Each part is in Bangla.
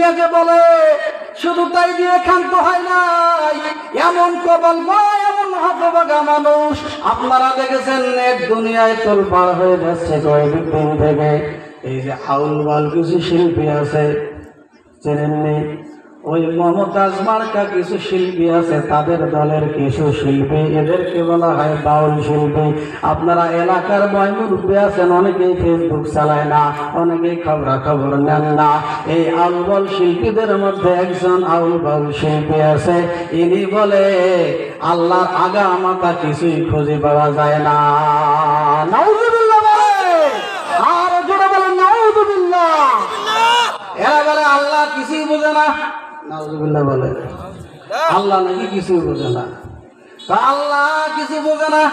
দিয়ে যে বলে শুধু তাই দিয়ে ক্ষান্ত হয় নাই, এমন কবল নয়, এমন হতভাগা মানুষ আপনারা দেখেছেন এক দুনিয়ায় তোলপাড় হয়ে যাচ্ছে কয়েকদিন থেকে। এই যে আউল বাল কিছু শিল্পী আছে, চেনেননি? ওই মমতাজ মার্কা কিছু শিল্পী আছে, তাদের দলের কিছু শিল্পী, এদেরকে বলা হয় বাউল শিল্পী। আপনারা এলাকার মুরব্বী আছেন, অনেকেই ফেসবুক চালায় না, অনেকেই খবর নেন না। এই আউল বাউল শিল্পীদের মধ্যে একজন আউল বাউল শিল্পী আছে, ইনি বলে আল্লাহর আগা মাথা কিছুই খুঁজে পাওয়া যায় না। নাউজুবিল্লাহ বলে, আর জোরে বলেন নাউজুবিল্লাহ। এরা বলে আল্লাহ কিছুই বোঝে না, নাউজুবিল্লাহ বলে আল্লাহ নাকি কিছুই বোঝে না। আল্লাহ কিছু বোঝে না,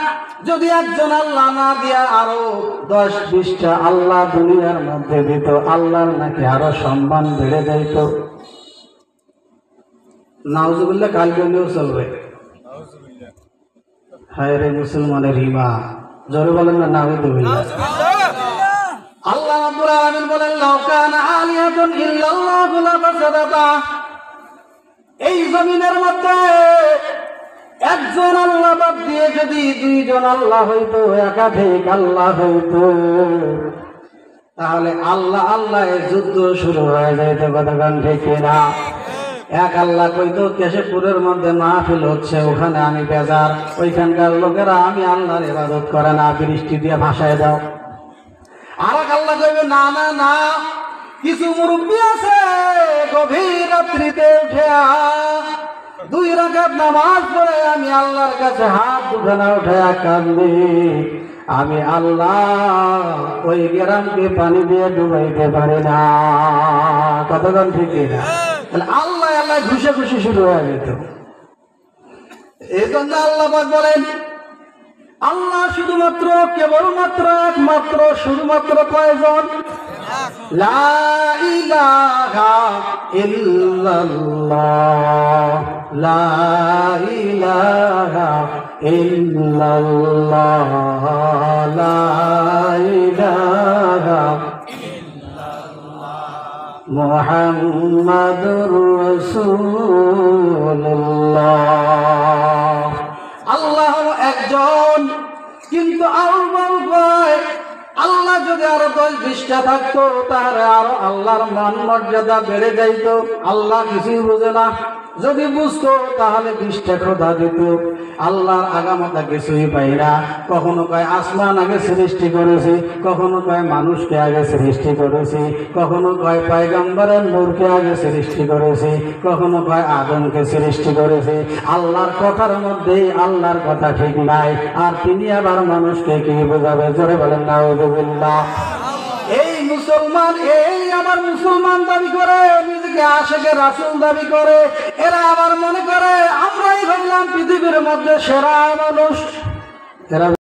যদি একজন আল্লাহ না দিয়া আরো 10-20টা আল্লাহ দুনিয়ার মধ্যে দিত, আল্লাহর নাকি আরো সম্মান বেড়ে যাইত। নাউজুবিল্লাহ কালকে নিয়েও চলবে। হায় রে মুসলমানের ইমান, জোরে বলেন না নাউজুবিল্লাহ। আল্লাহ রাব্বুল আলামিন বলেন লাউ কানা আলিয়াতুন ইল্লাল্লাহু লাফাসাদাতা, এই জমিনের মধ্যে একজন আল্লাহ বাদ দিয়ে যদি 2জন আল্লাহ হইতো, একাধিক আল্লাহ হইতো, তাহলে আল্লাহ আল্লাহ যুদ্ধ শুরু হয়ে যাইতো। কতক্ষণ ঠিক না? এক আল্লাহ কইতো কেশবপুরের মধ্যে মাহফিল হচ্ছে, ওখানে আমি বেজার, ওইখানকার লোকেরা আমি আল্লাহর ইবাদত করে না, বৃষ্টি দিয়ে ভাসায় দাও। আর এক আল্লাহ কইবে না না না, কিছু মুরব্বী আছে গভীর রাত্রিতে উঠে 2 রাকাত নামাজ পড়ে আমি আল্লাহর কাছে হাত দুখানা উঠে কাঁদি, আমি আল্লাহ ওই গ্রামকে পানি দিয়ে ডুবাইতে পারি না। কতক্ষণ ঠিক না? আল্লাহ আল্লাহ ঘুষে ঘুষে শুরু হয়ে যেত। এই জন্য আল্লাহ পাক বলেন আল্লাহ শুধুমাত্র কেবলমাত্র একমাত্র শুধুমাত্র কয়জন? লা ইলাহা ইল্লাল্লাহ, লা ইলাহা ইল্লাল্লাহ, লা ইলাহা মুহাম্মাদুর রাসূলুল্লাহ। আল্লাহ একজন, কিন্তু আল্লাহ যদি আরো 10-20টা থাকতো তাহলে আরো আল্লাহর মান মর্যাদা বেড়ে যাইত। আল্লাহ কিছুই বোঝে না, যদি বুঝতো তাহলে 20টা খোদা দিত। আল্লাহর আগামাতা কিছুই পাই না। কখনো কয় আসমান আগে সৃষ্টি করেছি, কখনো কয় মানুষকে আগে সৃষ্টি করেছি, কখনো কয় পয়গম্বরের নূরকে আগে সৃষ্টি করেছি, কখনো কয় আদমকে সৃষ্টি করেছি। আল্লাহর কথার মধ্যে আল্লাহর কথা ঠিক নাই, আর তিনি আবার মানুষকে কি বোঝাবে? জোরে বলেন নাউযুবিল্লাহ। এই মুসলমান, এই আবার মুসলমান দাবি করে, নিজেকে আশিকে রাসূল দাবি করে, এরা আবার মনে করে আমরাই হইলাম পৃথিবীর মধ্যে সেরা মানুষ। এরা